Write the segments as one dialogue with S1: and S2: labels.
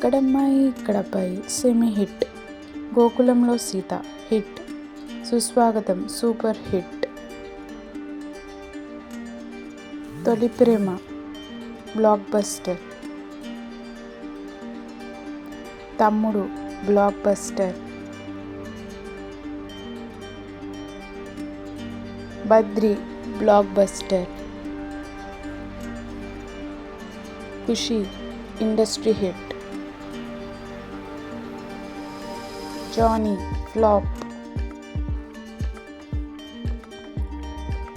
S1: అక్కడమ్మాయి ఇక్కడబ్బాయి semi hit, Gokulamlo Seetha hit, Suswagatham super hit, Tholi Prema blockbuster, Thammudu blockbuster, Badri blockbuster, Kushi industry hit, Johnny flop,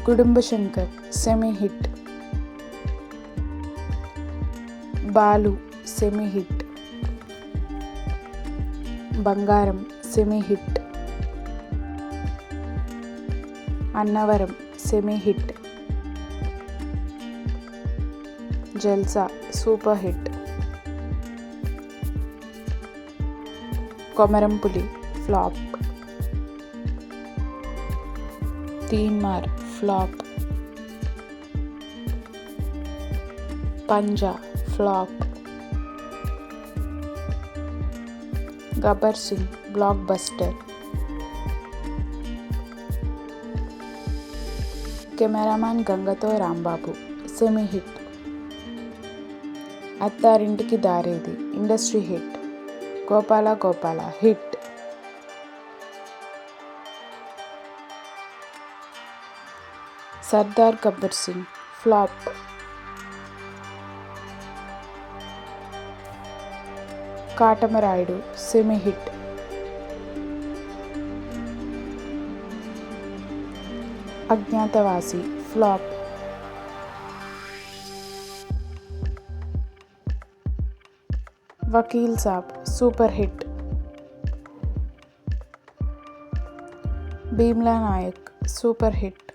S1: Kutumba Shankar semi hit, Balu semi hit, Bangaram semi hit, Annavaram semi hit, Jalsa super hit, Komaram Puli flop, Teenmaar flop, Panjaa flop, Gabbar Singh blockbuster, cameraman Gangatho Rambabu semi hit, Attarintiki Daredi industry hit, Gopala Gopala hit, Sardar Gabbar Singh flop, Katamarayudu semi hit, Agnyaathavaasi flop, Vakeel Saab super hit, Bheemla Nayak super hit,